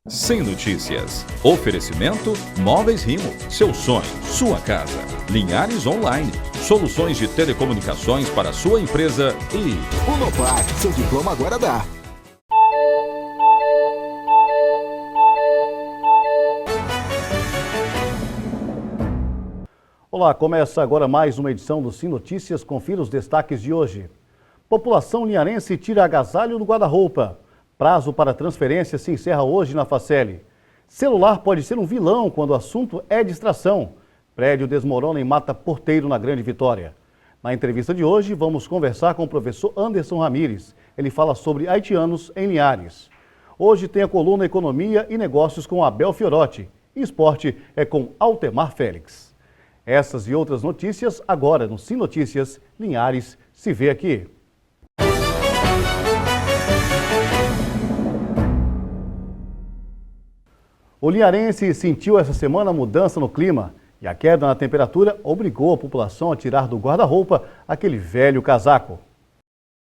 Sem Notícias. Oferecimento Móveis Rimo. Seu sonho, sua casa. Linhares Online. Soluções de telecomunicações para a sua empresa e... Unopar. Seu diploma agora dá. Olá, começa agora mais uma edição do Sem Notícias. Confira os destaques de hoje. População linharense tira agasalho do guarda-roupa. Prazo para transferência se encerra hoje na Faceli. Celular pode ser um vilão quando o assunto é distração. Prédio desmorona e mata porteiro na Grande Vitória. Na entrevista de hoje, vamos conversar com o professor Anderson Ramires. Ele fala sobre haitianos em Linhares. Hoje tem a coluna Economia e Negócios com Abel Fiorotti. E esporte é com Altemar Félix. Essas e outras notícias agora no Sem Notícias. Linhares se vê aqui. O linharense sentiu essa semana a mudança no clima e a queda na temperatura obrigou a população a tirar do guarda-roupa aquele velho casaco.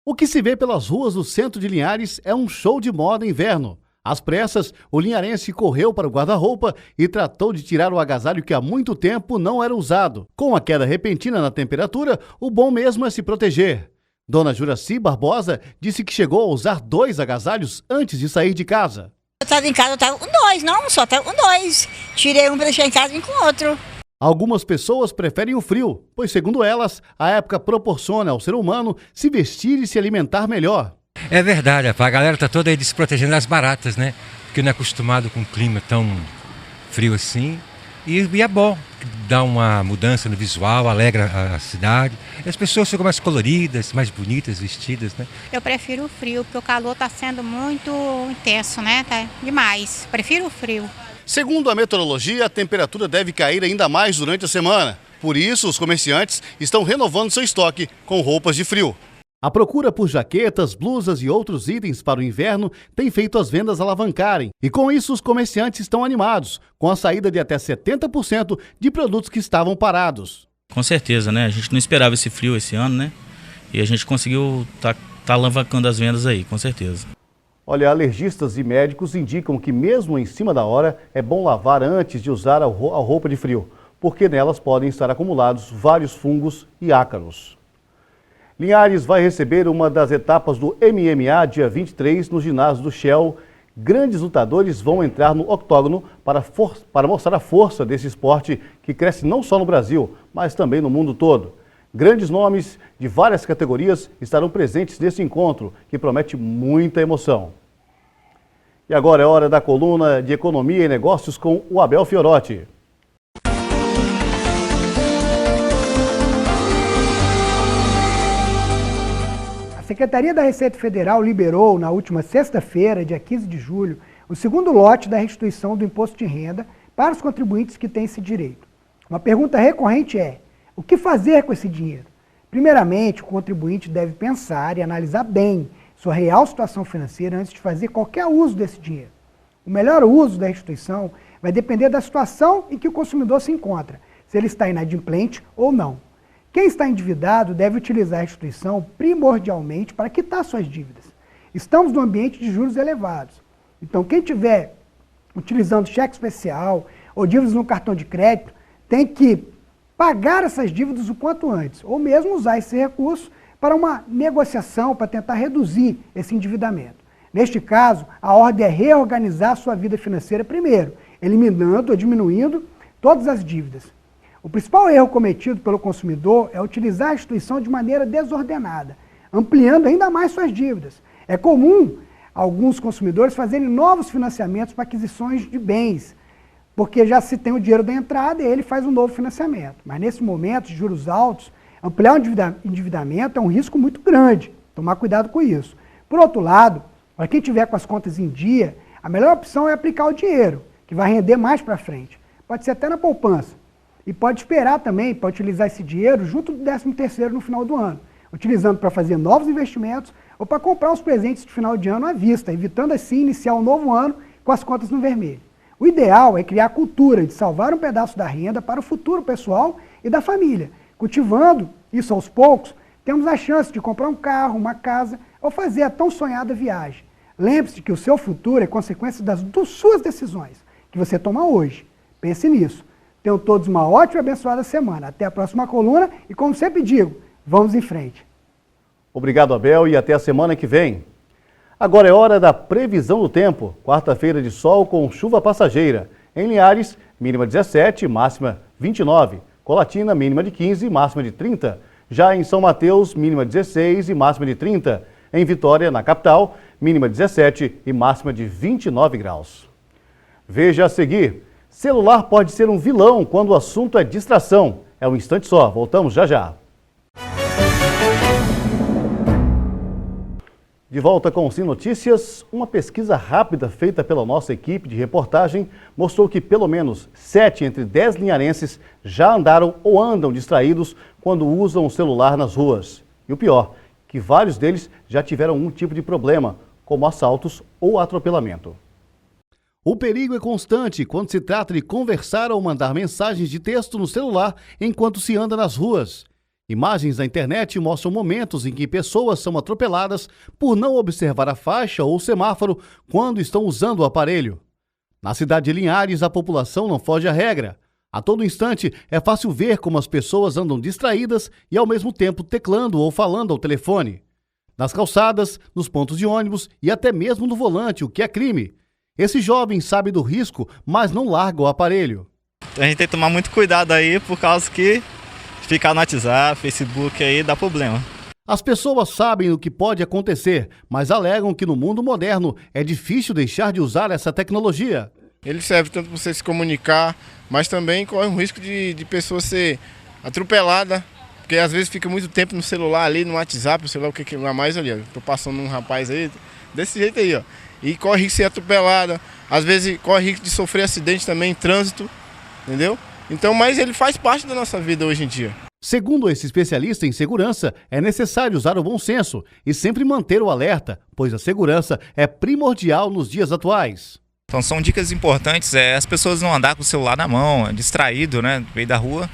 O que se vê pelas ruas do centro de Linhares é um show de moda inverno. Às pressas, o linharense correu para o guarda-roupa e tratou de tirar o agasalho que há muito tempo não era usado. Com a queda repentina na temperatura, o bom mesmo é se proteger. Dona Juraci Barbosa disse que chegou a usar 2 agasalhos antes de sair de casa. Eu estava em casa, eu estava com 2, não, só estava com 2. Tirei um para deixar em casa e vim com outro. Algumas pessoas preferem o frio, pois, segundo elas, a época proporciona ao ser humano se vestir e se alimentar melhor. É verdade, a galera tá toda aí desprotegendo das baratas, né? Porque não é acostumado com um clima tão frio assim. E é bom, dá uma mudança no visual, alegra a cidade. E as pessoas ficam mais coloridas, mais bonitas, vestidas, né? Eu prefiro o frio, porque o calor está sendo muito intenso, né? Tá demais. Prefiro o frio. Segundo a meteorologia, a temperatura deve cair ainda mais durante a semana. Por isso, os comerciantes estão renovando seu estoque com roupas de frio. A procura por jaquetas, blusas e outros itens para o inverno tem feito as vendas alavancarem. E com isso, os comerciantes estão animados, com a saída de até 70% de produtos que estavam parados. Com certeza, né? A gente não esperava esse frio esse ano, né? E a gente conseguiu tá alavancando as vendas aí, com certeza. Olha, alergistas e médicos indicam que mesmo em cima da hora é bom lavar antes de usar a roupa de frio, porque nelas podem estar acumulados vários fungos e ácaros. Linhares vai receber uma das etapas do MMA dia 23 no ginásio do Shell. Grandes lutadores vão entrar no octógono para mostrar a força desse esporte que cresce não só no Brasil, mas também no mundo todo. Grandes nomes de várias categorias estarão presentes nesse encontro, que promete muita emoção. E agora é hora da coluna de Economia e Negócios com o Abel Fiorotti. A Secretaria da Receita Federal liberou, na última sexta-feira, dia 15 de julho, o segundo lote da restituição do imposto de renda para os contribuintes que têm esse direito. Uma pergunta recorrente é: o que fazer com esse dinheiro? Primeiramente, o contribuinte deve pensar e analisar bem sua real situação financeira antes de fazer qualquer uso desse dinheiro. O melhor uso da restituição vai depender da situação em que o consumidor se encontra, se ele está inadimplente ou não. Quem está endividado deve utilizar a restituição primordialmente para quitar suas dívidas. Estamos num ambiente de juros elevados. Então, quem estiver utilizando cheque especial ou dívidas no cartão de crédito, tem que pagar essas dívidas o quanto antes, ou mesmo usar esse recurso para uma negociação, para tentar reduzir esse endividamento. Neste caso, a ordem é reorganizar a sua vida financeira primeiro, eliminando ou diminuindo todas as dívidas. O principal erro cometido pelo consumidor é utilizar a restituição de maneira desordenada, ampliando ainda mais suas dívidas. É comum alguns consumidores fazerem novos financiamentos para aquisições de bens, porque já se tem o dinheiro da entrada e ele faz um novo financiamento. Mas nesse momento de juros altos, ampliar o endividamento é um risco muito grande. Tomar cuidado com isso. Por outro lado, para quem tiver com as contas em dia, a melhor opção é aplicar o dinheiro, que vai render mais para frente. Pode ser até na poupança. E pode esperar também para utilizar esse dinheiro junto do 13º no final do ano, utilizando para fazer novos investimentos ou para comprar os presentes de final de ano à vista, evitando assim iniciar o novo ano com as contas no vermelho. O ideal é criar a cultura de salvar um pedaço da renda para o futuro pessoal e da família. Cultivando isso aos poucos, temos a chance de comprar um carro, uma casa ou fazer a tão sonhada viagem. Lembre-se que o seu futuro é consequência das suas decisões, que você toma hoje. Pense nisso. Tenham todos uma ótima e abençoada semana. Até a próxima coluna e, como sempre digo, vamos em frente. Obrigado, Abel, e até a semana que vem. Agora é hora da previsão do tempo. Quarta-feira de sol com chuva passageira. Em Linhares, mínima 17, máxima 29. Colatina, mínima de 15, máxima de 30. Já em São Mateus, mínima 16 e máxima de 30. Em Vitória, na capital, mínima 17 e máxima de 29 graus. Veja a seguir. Celular pode ser um vilão quando o assunto é distração. É um instante só. Voltamos já já. De volta com o Sim Notícias, uma pesquisa rápida feita pela nossa equipe de reportagem mostrou que pelo menos 7 entre 10 linharenses já andaram ou andam distraídos quando usam o celular nas ruas. E o pior, que vários deles já tiveram um tipo de problema, como assaltos ou atropelamento. O perigo é constante quando se trata de conversar ou mandar mensagens de texto no celular enquanto se anda nas ruas. Imagens da internet mostram momentos em que pessoas são atropeladas por não observar a faixa ou o semáforo quando estão usando o aparelho. Na cidade de Linhares, a população não foge à regra. A todo instante, é fácil ver como as pessoas andam distraídas e ao mesmo tempo teclando ou falando ao telefone. Nas calçadas, nos pontos de ônibus e até mesmo no volante, o que é crime. Esse jovem sabe do risco, mas não larga o aparelho. A gente tem que tomar muito cuidado aí, por causa que ficar no WhatsApp, Facebook aí dá problema. As pessoas sabem o que pode acontecer, mas alegam que no mundo moderno é difícil deixar de usar essa tecnologia. Ele serve tanto para você se comunicar, mas também corre um risco de pessoa ser atropelada, porque às vezes fica muito tempo no celular ali, no WhatsApp, sei lá o que lá mais ali, ó. Tô passando um rapaz aí, desse jeito aí, ó. E corre risco de ser atropelada, às vezes corre risco de sofrer acidente também em trânsito, entendeu? Então, mas ele faz parte da nossa vida hoje em dia. Segundo esse especialista em segurança, é necessário usar o bom senso e sempre manter o alerta, pois a segurança é primordial nos dias atuais. Então são dicas importantes, as pessoas não andar com o celular na mão, distraído, né, no meio da rua.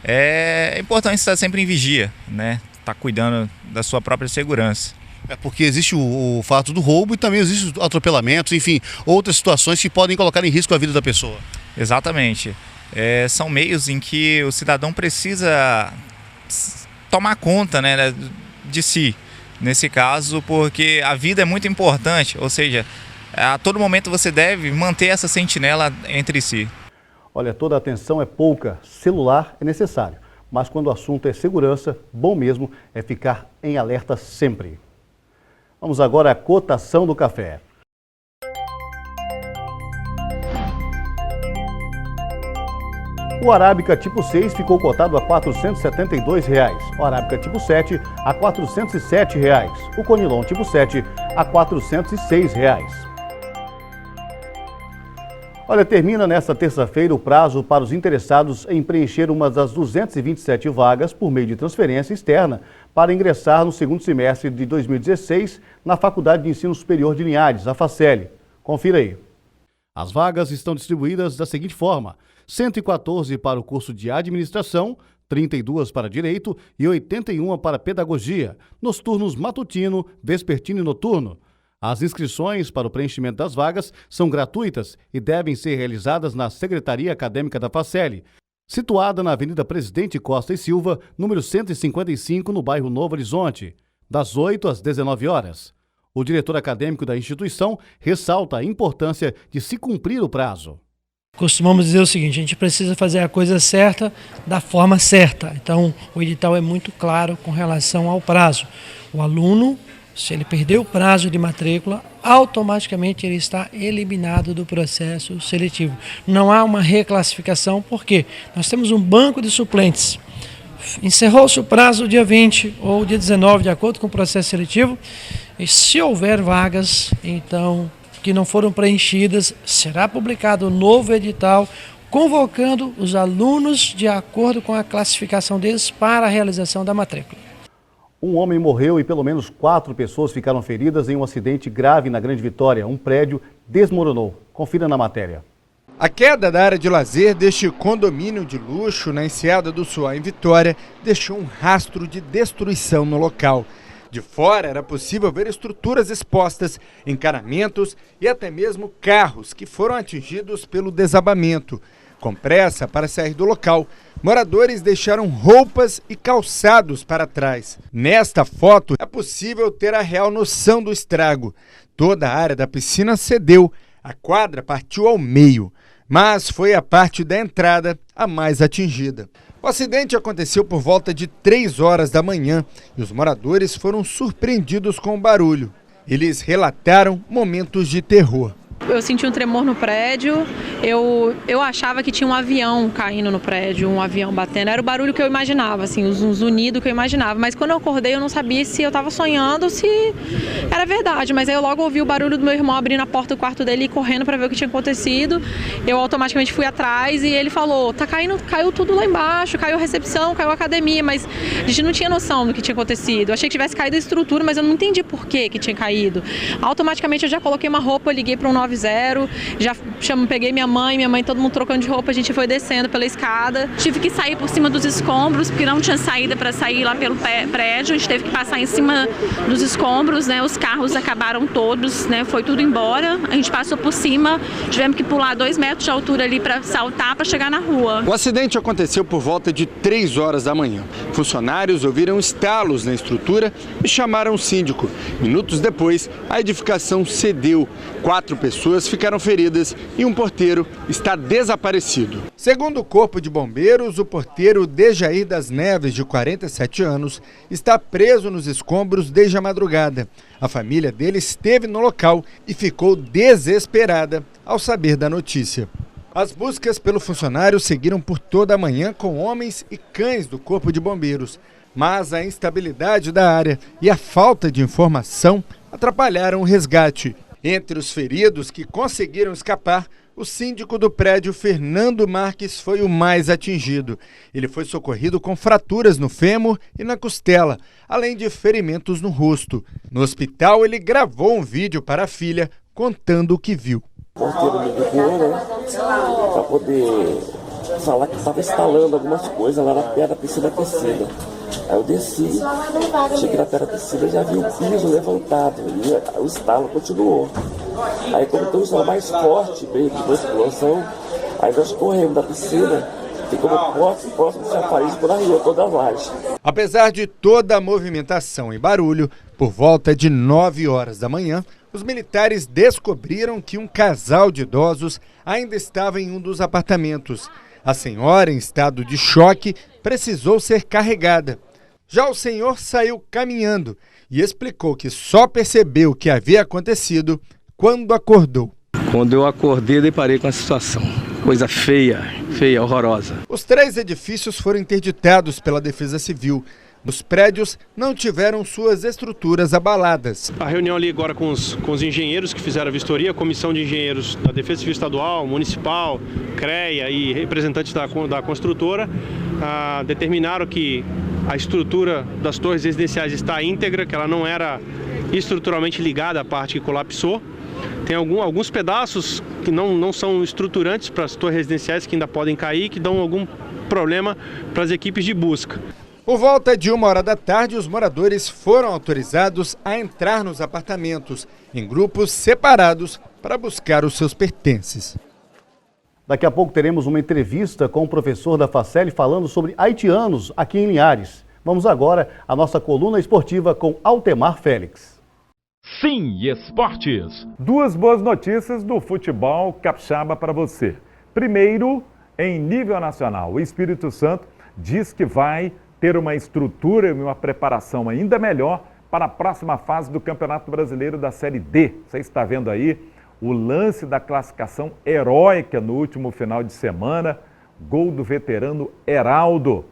É importante estar sempre em vigia, né, estar cuidando da sua própria segurança. É porque existe o fato do roubo e também existe atropelamentos, enfim, outras situações que podem colocar em risco a vida da pessoa. Exatamente. São meios em que o cidadão precisa tomar conta, né, de si, nesse caso, porque a vida é muito importante, ou seja, a todo momento você deve manter essa sentinela entre si. Olha, toda atenção é pouca, celular é necessário, mas quando o assunto é segurança, bom mesmo é ficar em alerta sempre. Vamos agora à cotação do café. O Arábica tipo 6 ficou cotado a R$ 472, o Arábica tipo 7 a R$ 407, o Conilon tipo 7 a R$ 406. Olha, termina nesta terça-feira o prazo para os interessados em preencher uma das 227 vagas por meio de transferência externa para ingressar no segundo semestre de 2016 na Faculdade de Ensino Superior de Linhares, a FACELI. Confira aí. As vagas estão distribuídas da seguinte forma: 114 para o curso de Administração, 32 para Direito e 81 para Pedagogia, nos turnos matutino, vespertino e noturno. As inscrições para o preenchimento das vagas são gratuitas e devem ser realizadas na Secretaria Acadêmica da FACELI, situada na Avenida Presidente Costa e Silva, número 155, no bairro Novo Horizonte, das 8 às 19 horas. O diretor acadêmico da instituição ressalta a importância de se cumprir o prazo. Costumamos dizer o seguinte: a gente precisa fazer a coisa certa da forma certa. Então, o edital é muito claro com relação ao prazo. O aluno, se ele perder o prazo de matrícula, automaticamente ele está eliminado do processo seletivo. Não há uma reclassificação, porque nós temos um banco de suplentes. Encerrou-se o prazo dia 20 ou dia 19, de acordo com o processo seletivo, e se houver vagas, então, que não foram preenchidas, será publicado um novo edital convocando os alunos de acordo com a classificação deles para a realização da matrícula. Um homem morreu e pelo menos 4 pessoas ficaram feridas em um acidente grave na Grande Vitória. Um prédio desmoronou. Confira na matéria. A queda da área de lazer deste condomínio de luxo na Enseada do Suá, em Vitória, deixou um rastro de destruição no local. De fora era possível ver estruturas expostas, encanamentos e até mesmo carros que foram atingidos pelo desabamento. Com pressa para sair do local, moradores deixaram roupas e calçados para trás. Nesta foto é possível ter a real noção do estrago. Toda a área da piscina cedeu, a quadra partiu ao meio, mas foi a parte da entrada a mais atingida. O acidente aconteceu por volta de 3 horas da manhã e os moradores foram surpreendidos com o barulho. Eles relataram momentos de terror. Eu senti um tremor no prédio, eu achava que tinha um avião caindo no prédio, um avião batendo. Era o barulho que eu imaginava, assim, um zunido que eu imaginava. Mas quando eu acordei eu não sabia se eu estava sonhando ou se era verdade. Mas aí eu logo ouvi o barulho do meu irmão abrindo a porta do quarto dele e correndo para ver o que tinha acontecido. Eu automaticamente fui atrás e ele falou, caiu tudo lá embaixo, caiu a recepção, caiu a academia. Mas a gente não tinha noção do que tinha acontecido. Eu achei que tivesse caído a estrutura, mas eu não entendi por que tinha caído. Automaticamente eu já coloquei uma roupa, liguei para um 90, já peguei minha mãe, todo mundo trocando de roupa, a gente foi descendo pela escada. Tive que sair por cima dos escombros, porque não tinha saída para sair lá pelo prédio, a gente teve que passar em cima dos escombros, né? Os carros acabaram todos, né? Foi tudo embora, a gente passou por cima, tivemos que pular 2 metros de altura ali para saltar, para chegar na rua. O acidente aconteceu por volta de 3 horas da manhã. Funcionários ouviram estalos na estrutura e chamaram o síndico. Minutos depois, a edificação cedeu. 4 pessoas ficaram feridas e um porteiro está desaparecido. Segundo o Corpo de Bombeiros, o porteiro Dejair das Neves, de 47 anos, está preso nos escombros desde a madrugada. A família dele esteve no local e ficou desesperada ao saber da notícia. As buscas pelo funcionário seguiram por toda a manhã com homens e cães do Corpo de Bombeiros, mas a instabilidade da área e a falta de informação atrapalharam o resgate. Entre os feridos que conseguiram escapar, o síndico do prédio, Fernando Marques, foi o mais atingido. Ele foi socorrido com fraturas no fêmur e na costela, além de ferimentos no rosto. No hospital, ele gravou um vídeo para a filha, contando o que viu. O porteiro me ligou, né, para poder falar que estava instalando algumas coisas lá na perna da piscina aquecida. Aí eu desci, cheguei na perna da piscina e já vi o piso levantado e o estalo continuou. Aí quando tem um estalo mais forte, meio de uma explosão, aí nós corremos da piscina, ficamos próximo do chafariz por aí, toda a laje. Apesar de toda a movimentação e barulho, por volta de 9 horas da manhã, os militares descobriram que um casal de idosos ainda estava em um dos apartamentos. A senhora, em estado de choque, precisou ser carregada. Já o senhor saiu caminhando e explicou que só percebeu o que havia acontecido quando acordou. Quando eu acordei, deparei com a situação. Coisa feia, horrorosa. Os 3 edifícios foram interditados pela Defesa Civil. Os prédios não tiveram suas estruturas abaladas. A reunião ali agora com os engenheiros que fizeram a vistoria, a comissão de engenheiros da Defesa Civil Estadual, Municipal, CREA e representantes da construtora, determinaram que a estrutura das torres residenciais está íntegra, que ela não era estruturalmente ligada à parte que colapsou. Tem alguns pedaços que não são estruturantes para as torres residenciais que ainda podem cair, que dão algum problema para as equipes de busca. Por volta de 1 hora da tarde, os moradores foram autorizados a entrar nos apartamentos, em grupos separados, para buscar os seus pertences. Daqui a pouco teremos uma entrevista com o professor da Faceli falando sobre haitianos aqui em Linhares. Vamos agora à nossa coluna esportiva com Altemar Félix. Sim, Esportes. 2 boas notícias do futebol capixaba para você. Primeiro, em nível nacional, o Espírito Santo diz que vai ter uma estrutura e uma preparação ainda melhor para a próxima fase do Campeonato Brasileiro da Série D. Você está vendo aí o lance da classificação heróica no último final de semana, gol do veterano Heraldo,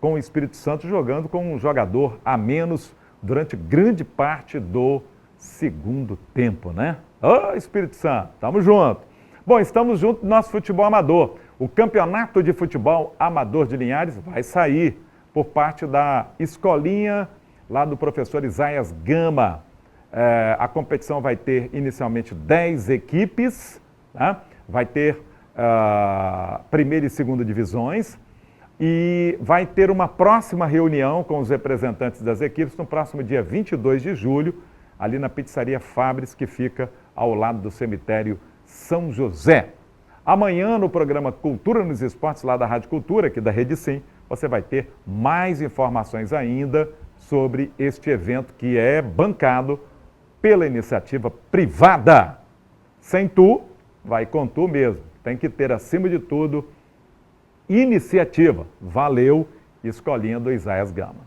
com o Espírito Santo jogando com um jogador a menos durante grande parte do segundo tempo, né? Ô, Espírito Santo, tamo junto. Bom, estamos juntos no nosso futebol amador. O Campeonato de Futebol Amador de Linhares vai sair por parte da escolinha lá do professor Isaías Gama. A competição vai ter inicialmente 10 equipes, né? Vai ter primeira e segunda divisões. e vai ter uma próxima reunião com os representantes das equipes no próximo dia 22 de julho, ali na Pizzaria Fabris, que fica ao lado do cemitério São José. Amanhã, no programa Cultura nos Esportes, lá da Rádio Cultura, aqui da Rede Sim, você vai ter mais informações ainda sobre este evento que é bancado pela iniciativa privada. Sem tu, vai com tu mesmo. Tem que ter, acima de tudo, iniciativa. Valeu, Escolinha do Isaías Gama.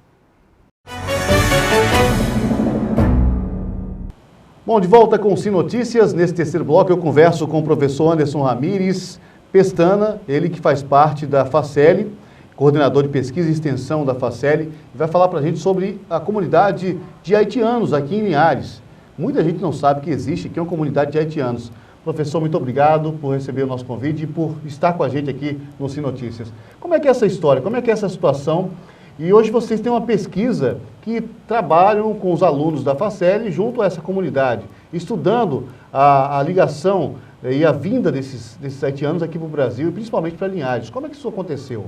Bom, de volta com o Sim Notícias. Nesse terceiro bloco eu converso com o professor Anderson Ramires Pestana, ele que faz parte da Faceli, coordenador de pesquisa e extensão da Faceli, e vai falar para a gente sobre a comunidade de haitianos aqui em Linhares. Muita gente não sabe que existe aqui uma comunidade de haitianos. Professor, muito obrigado por receber o nosso convite e por estar com a gente aqui no Sim Notícias. Como é que é essa história? Como é que é essa situação? E hoje vocês têm uma pesquisa que trabalham com os alunos da Faceli junto a essa comunidade, estudando a ligação e a vinda desses haitianos aqui para o Brasil e principalmente para Linhares. Como é que isso aconteceu?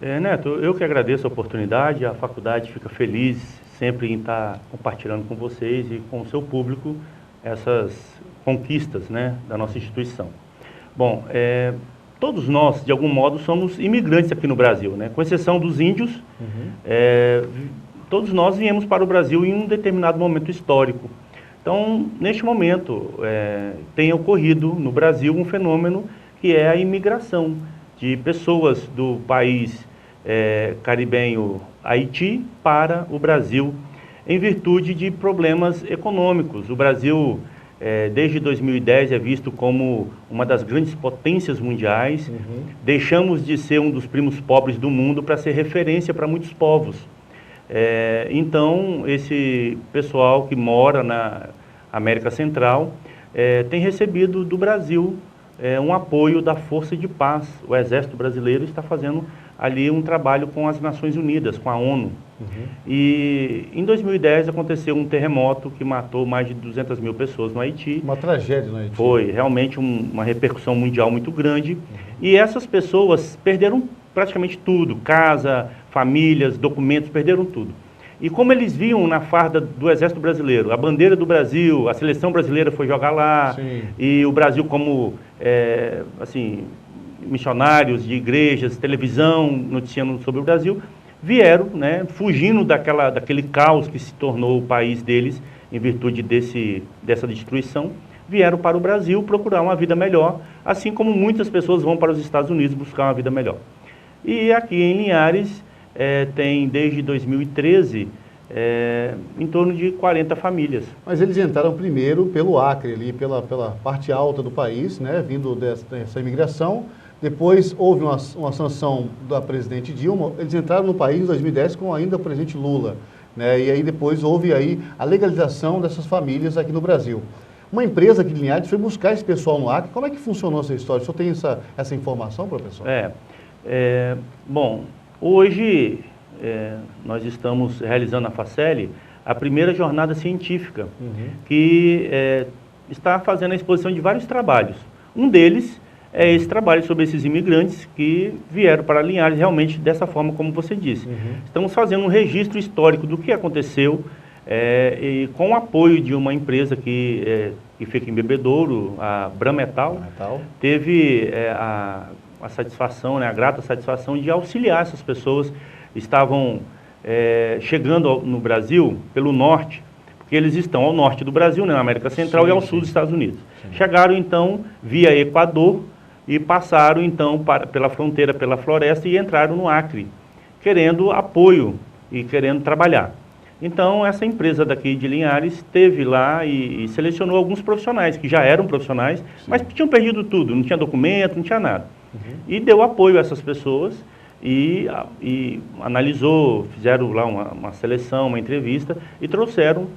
Neto, eu que agradeço a oportunidade, a faculdade fica feliz sempre em estar compartilhando com vocês e com o seu público essas conquistas, né, da nossa instituição. Bom, todos nós, de algum modo, somos imigrantes aqui no Brasil, né? Com exceção dos índios, todos nós viemos para o Brasil em um determinado momento histórico. Então, neste momento, tem ocorrido no Brasil um fenômeno que é a imigração de pessoas do país caribenho Haiti para o Brasil, em virtude de problemas econômicos. O Brasil, desde 2010, é visto como uma das grandes potências mundiais. Deixamos de ser um dos primos pobres do mundo para ser referência para muitos povos. Então, esse pessoal que mora na América Central tem recebido do Brasil um apoio da Força de Paz. O Exército Brasileiro está fazendo ali um trabalho com as Nações Unidas, com a ONU. E em 2010 aconteceu um terremoto que matou mais de 200 mil pessoas no Haiti. Uma tragédia no Haiti. Foi realmente uma repercussão mundial muito grande. E essas pessoas perderam praticamente tudo, casa, famílias, documentos, perderam tudo. E como eles viam na farda do Exército Brasileiro, a bandeira do Brasil, a seleção brasileira foi jogar lá, e o Brasil como, assim, missionários de igrejas, televisão, noticiando sobre o Brasil, vieram, né, fugindo daquele caos que se tornou o país deles, em virtude dessa destruição, vieram para o Brasil procurar uma vida melhor, assim como muitas pessoas vão para os Estados Unidos buscar uma vida melhor. E aqui em Linhares, tem desde 2013 em torno de 40 famílias. Mas eles entraram primeiro pelo Acre, ali, pela parte alta do país, né, vindo dessa imigração. Depois houve uma sanção da presidente Dilma. Eles entraram no país em 2010 com ainda o presidente Lula, né, e aí depois houve aí a legalização dessas famílias aqui no Brasil. Uma empresa aqui de Linhares foi buscar esse pessoal no Acre. Como é que funcionou essa história? O senhor tem essa informação, professor? Bom, hoje nós estamos realizando na Faceli a primeira jornada científica, que está fazendo a exposição de vários trabalhos. Um deles é esse trabalho sobre esses imigrantes que vieram para Linhares realmente dessa forma como você disse. Estamos fazendo um registro histórico do que aconteceu e com o apoio de uma empresa que fica em Bebedouro, a Brametal, teve a satisfação, né, a grata satisfação de auxiliar essas pessoas. Estavam chegando no Brasil pelo norte, porque eles estão ao norte do Brasil, né, na América Central, e ao sul dos Estados Unidos. Chegaram então via Equador e passaram então pela fronteira, pela floresta, e entraram no Acre, querendo apoio e querendo trabalhar. Então essa empresa daqui de Linhares esteve lá e selecionou alguns profissionais, que já eram profissionais, mas tinham perdido tudo, não tinha documento, não tinha nada. E deu apoio a essas pessoas e analisou, fizeram lá uma seleção, uma entrevista e trouxeram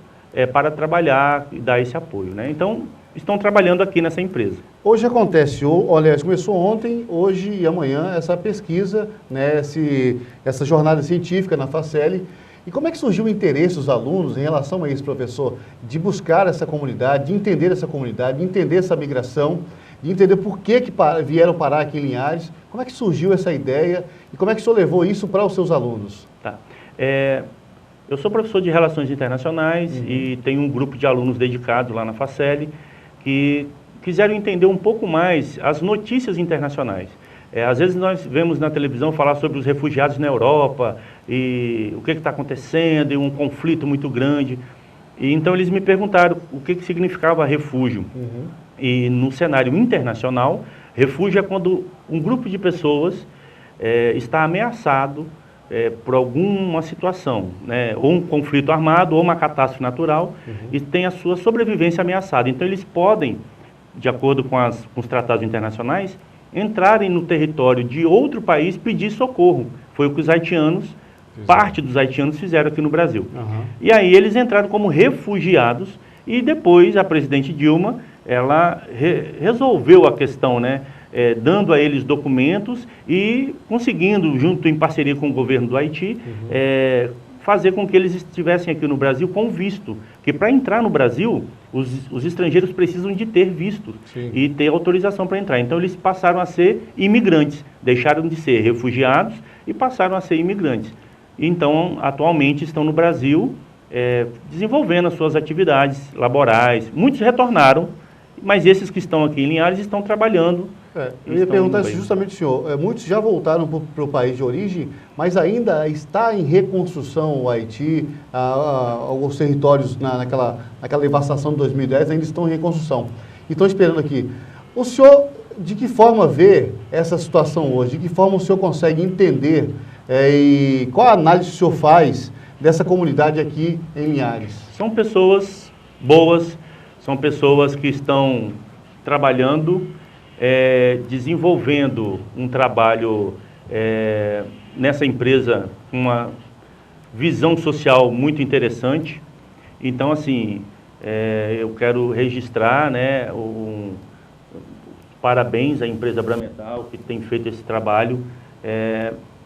para trabalhar e dar esse apoio, né? Então, estão trabalhando aqui nessa empresa. Hoje acontece, aliás, começou ontem, hoje e amanhã essa pesquisa, né, essa jornada científica na Faceli. E como é que surgiu o interesse dos alunos em relação a isso, professor, de buscar essa comunidade, de entender essa comunidade, de entender essa migração? de entender por que vieram parar aqui em Linhares. Como é que surgiu essa ideia e como é que o senhor levou isso para os seus alunos? Tá. Eu sou professor de Relações Internacionais e tenho um grupo de alunos dedicado lá na Facel que quiseram entender um pouco mais as notícias internacionais. Às vezes nós vemos na televisão falar sobre os refugiados na Europa e o que está acontecendo, e um conflito muito grande. E então eles me perguntaram o que significava refúgio. E no cenário internacional, refúgio é quando um grupo de pessoas está ameaçado por alguma situação, né? Ou um conflito armado, ou uma catástrofe natural, e tem a sua sobrevivência ameaçada. Então eles podem, de acordo com os tratados internacionais, entrarem no território de outro país pedir socorro. Foi o que os haitianos, parte dos haitianos fizeram aqui no Brasil. E aí eles entraram como refugiados e depois a presidente Dilma, ela resolveu a questão, né? Dando a eles documentos e conseguindo, junto em parceria com o governo do Haiti, fazer com que eles estivessem aqui no Brasil com visto. Porque para entrar no Brasil, os estrangeiros precisam de ter visto e ter autorização para entrar. Então eles passaram a ser imigrantes, deixaram de ser refugiados e passaram a ser imigrantes. Então, atualmente estão no Brasil desenvolvendo as suas atividades laborais. Muitos retornaram, mas esses que estão aqui em Linhares estão trabalhando. Eu ia perguntar isso justamente, senhor. Muitos já voltaram para o país de origem, mas ainda está em reconstrução o Haiti, os territórios naquela devastação de 2010 ainda estão em reconstrução. E estão esperando aqui. O senhor, de que forma vê essa situação hoje? De que forma o senhor consegue entender e qual a análise que o senhor faz dessa comunidade aqui em Linhares? São pessoas boas, são pessoas que estão trabalhando, desenvolvendo um trabalho nessa empresa com uma visão social muito interessante. Então, assim, eu quero registrar, né, parabéns à empresa Brametal que tem feito esse trabalho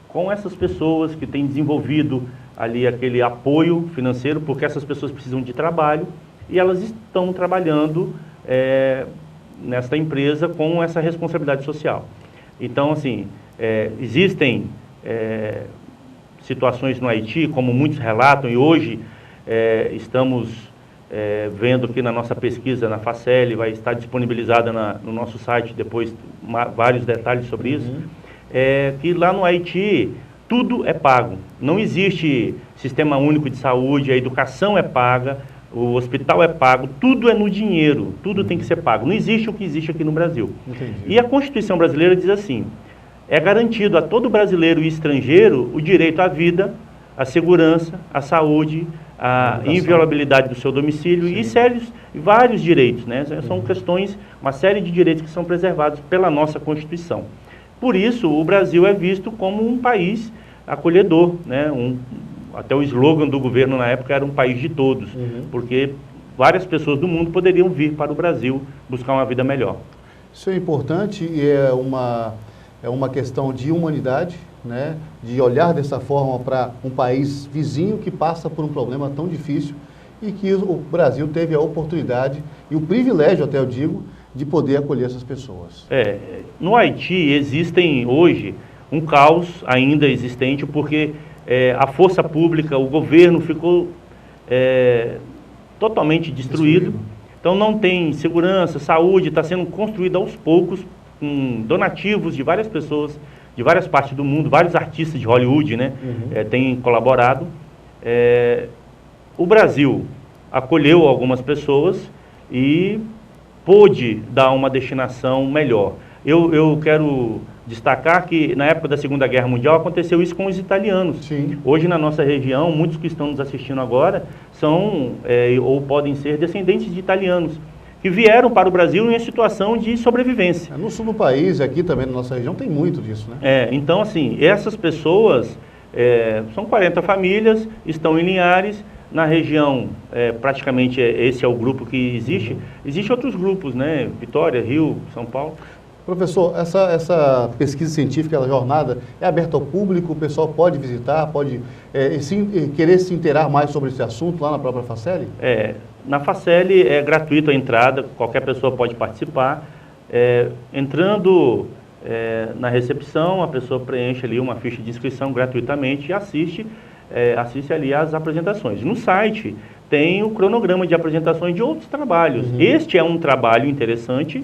com essas pessoas que têm desenvolvido ali aquele apoio financeiro, porque essas pessoas precisam de trabalho e elas estão trabalhando nesta empresa com essa responsabilidade social. Então, assim, existem situações no Haiti, como muitos relatam, e hoje estamos vendo que na nossa pesquisa, na Facel, vai estar disponibilizada no nosso site depois vários detalhes sobre isso, que lá no Haiti tudo é pago. Não existe sistema único de saúde, a educação é paga, o hospital é pago, tudo é no dinheiro, tudo tem que ser pago. Não existe o que existe aqui no Brasil. Entendi. E a Constituição brasileira diz assim, é garantido a todo brasileiro e estrangeiro o direito à vida, à segurança, à saúde, à inviolabilidade do seu domicílio e vários direitos, né? São questões, uma série de direitos que são preservados pela nossa Constituição. Por isso, o Brasil é visto como um país acolhedor, né? Até o slogan do governo na época era um país de todos, porque várias pessoas do mundo poderiam vir para o Brasil buscar uma vida melhor. Isso é importante e é uma questão de humanidade, né? De olhar dessa forma para um país vizinho que passa por um problema tão difícil e que o Brasil teve a oportunidade e o privilégio, até eu digo, de poder acolher essas pessoas. No Haiti existem hoje um caos ainda existente, porque a força pública, o governo ficou totalmente destruído. Então não tem segurança, saúde, está sendo construída aos poucos, com donativos de várias pessoas, de várias partes do mundo, vários artistas de Hollywood, né, têm colaborado. O Brasil acolheu algumas pessoas e pôde dar uma destinação melhor. Eu quero destacar que na época da Segunda Guerra Mundial aconteceu isso com os italianos. Sim. Hoje na nossa região, muitos que estão nos assistindo agora são ou podem ser descendentes de italianos que vieram para o Brasil em situação de sobrevivência. No sul do país, aqui também na nossa região, tem muito disso, né? Então, assim, essas pessoas, são 40 famílias, estão em Linhares. Na região, praticamente esse é o grupo que existe. Existem outros grupos, né? Vitória, Rio, São Paulo. Professor, essa pesquisa científica, a jornada, é aberta ao público? O pessoal pode visitar, pode querer se inteirar mais sobre esse assunto lá na própria Facel? Na Facel é gratuito a entrada, qualquer pessoa pode participar. Entrando na recepção, a pessoa preenche ali uma ficha de inscrição gratuitamente e assiste ali às apresentações. No site tem o cronograma de apresentações de outros trabalhos. Este é um trabalho interessante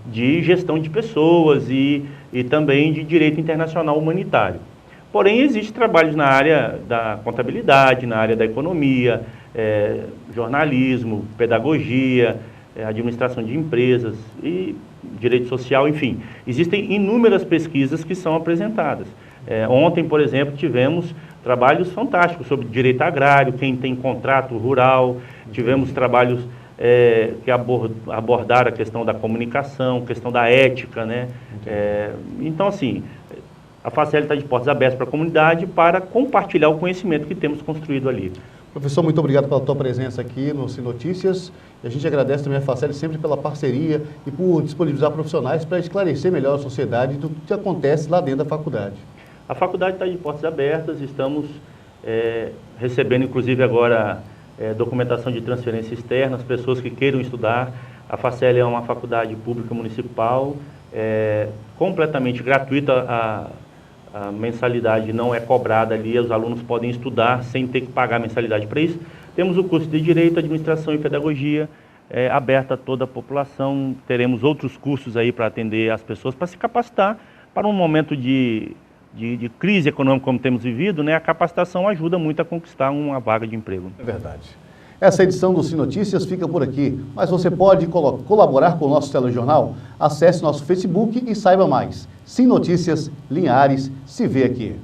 de gestão de pessoas e também de direito internacional humanitário. Porém, existem trabalhos na área da contabilidade, na área da economia, jornalismo, pedagogia, administração de empresas e direito social, enfim. Existem inúmeras pesquisas que são apresentadas. Ontem, por exemplo, tivemos trabalhos fantásticos sobre direito agrário, quem tem contrato rural, tivemos trabalhos que abordaram a questão da comunicação, questão da ética, né? Então, assim, a Facel está de portas abertas para a comunidade para compartilhar o conhecimento que temos construído ali. Professor, muito obrigado pela tua presença aqui no Sim Notícias. E a gente agradece também a Facel sempre pela parceria e por disponibilizar profissionais para esclarecer melhor a sociedade do que acontece lá dentro da faculdade. A faculdade está de portas abertas, estamos recebendo inclusive agora documentação de transferência externa, as pessoas que queiram estudar. A Facel é uma faculdade pública municipal, completamente gratuita, a mensalidade não é cobrada ali, os alunos podem estudar sem ter que pagar mensalidade para isso. Temos o curso de Direito, Administração e Pedagogia, aberto a toda a população. Teremos outros cursos aí para atender as pessoas, para se capacitar para um momento de crise econômica como temos vivido, né? A capacitação ajuda muito a conquistar uma vaga de emprego. É verdade. Essa edição do Sim Notícias fica por aqui, mas você pode colaborar com o nosso telejornal? Acesse nosso Facebook e saiba mais. Sim Notícias Linhares se vê aqui.